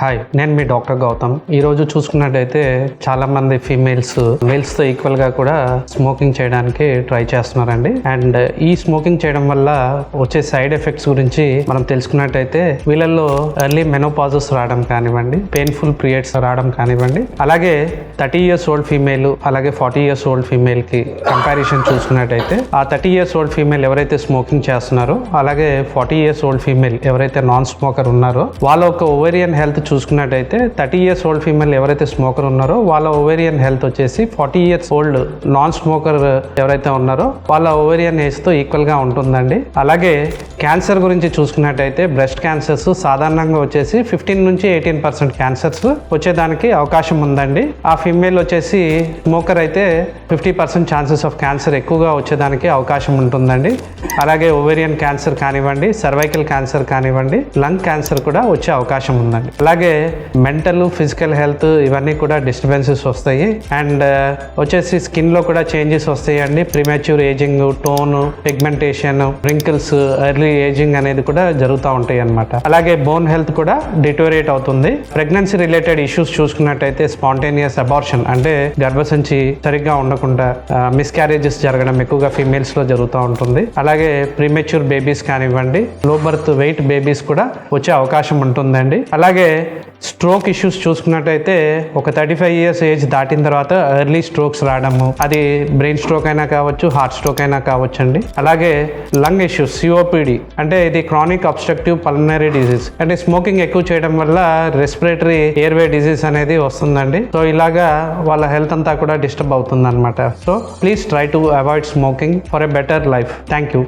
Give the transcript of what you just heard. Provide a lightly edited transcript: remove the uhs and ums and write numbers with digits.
Hi, నేను మీ doctor Gautam. ఈరోజు చూసుకున్నట్టయితే చాలా మంది మేల్స్తో ఈక్వల్గా కూడా స్మోకింగ్ చేయడానికి ట్రై చేస్తున్నారండి. అండ్ ఈ స్మోకింగ్ చేయడం వల్ల వచ్చే సైడ్ ఎఫెక్ట్స్ గురించి మనం తెలుసుకున్నట్టయితే వీళ్ళల్లో ఎర్లీ మెనోపాజెస్ రావడం కానివ్వండి, పెయిన్ఫుల్ పీరియడ్స్ రావడం కానివ్వండి, అలాగే 30 years old ఫీమేల్ అలాగే 40 years old ఫీమేల్కి కంపారిజన్ చూసుకున్నట్టయితే ఆ 30 years old ఫీమేల్ ఎవరైతే స్మోకింగ్ చేస్తున్నారో అలాగే 40 years old ఫీమేల్ ఎవరైతే నాన్ స్మోకర్ ఉన్నారో వాళ్ళ ఒక ఓవేరియన్ హెల్త్ చూసుకున్నట్టయితే 30 years old ఫీమేల్ ఎవరైతే స్మోకర్ ఉన్నారో వాళ్ళ ఓవేరియన్ హెల్త్ వచ్చేసి 40 years old నాన్ స్మోకర్ ఎవరైతే ఉన్నారో వాళ్ళ ఓవేరియన్ ఏజ్ తో ఈక్వల్ గా ఉంటుందండి. అలాగే క్యాన్సర్ గురించి చూసుకున్నట్టయితే బ్రెస్ట్ క్యాన్సర్స్ సాధారణంగా వచ్చేసి 15 నుంచి 18% క్యాన్సర్స్ వచ్చేదానికి అవకాశం ఉందండి. ఆ ఫీమేల్ వచ్చేసి స్మోకర్ అయితే 50% ఛాన్సెస్ ఆఫ్ క్యాన్సర్ ఎక్కువగా వచ్చేదానికి అవకాశం ఉంటుందండి. అలాగే ఓవేరియన్ క్యాన్సర్ కానివ్వండి, సర్వైకల్ క్యాన్సర్ కానివ్వండి, లంగ్ క్యాన్సర్ కూడా వచ్చే అవకాశం ఉందండి. అలాగే మెంటల్, ఫిజికల్ హెల్త్ ఇవన్నీ కూడా డిస్టర్బెన్సెస్ వస్తాయి. అండ్ వచ్చేసి స్కిన్ లో కూడా చేంజెస్ వస్తాయి అండి. Premature ageing, tone, pigmentation, wrinkles, early ageing అనేది కూడా జరుగుతూ ఉంటాయి అన్నమాట. అలాగే బోన్ హెల్త్ కూడా డిటోరియేట్ అవుతుంది. ప్రెగ్నెన్సీ రిలేటెడ్ ఇష్యూస్ చూసుకున్నట్టయితే స్పాంటేనియస్ అబార్షన్ అంటే గర్భసంచి సరిగ్గా ఉండకుండా మిస్క్యారేజెస్ జరగడం ఎక్కువగా ఫీమేల్స్ లో జరుగుతూ ఉంటుంది. అలాగే ప్రీమెచ్యూర్ బేబీస్ కానివ్వండి, లో బర్త్ వెయిట్ బేబీస్ కూడా వచ్చే అవకాశం ఉంటుందండి. అలాగే స్ట్రోక్ ఇష్యూస్ చూసుకున్నట్టయితే ఒక 35 years ఏజ్ దాటిన తర్వాత ఎర్లీ స్ట్రోక్స్ రావడము, అది బ్రెయిన్ స్ట్రోక్ అయినా కావచ్చు, హార్ట్ స్ట్రోక్ అయినా కావచ్చు అండి. అలాగే లంగ్ ఇష్యూస్, సిఓపిడి అంటే ఇది క్రానిక్ అబ్స్ట్రక్టివ్ పల్మనరీ డిజీజ్ అంటే స్మోకింగ్ ఎక్కువ చేయడం వల్ల రెస్పిరేటరీ ఎయిర్వే డిజీజ్ అనేది వస్తుందండి. సో ఇలాగా వాళ్ళ హెల్త్ అంతా కూడా డిస్టర్బ్ అవుతుంది అనమాట. So please try to avoid smoking for a better life. Thank you.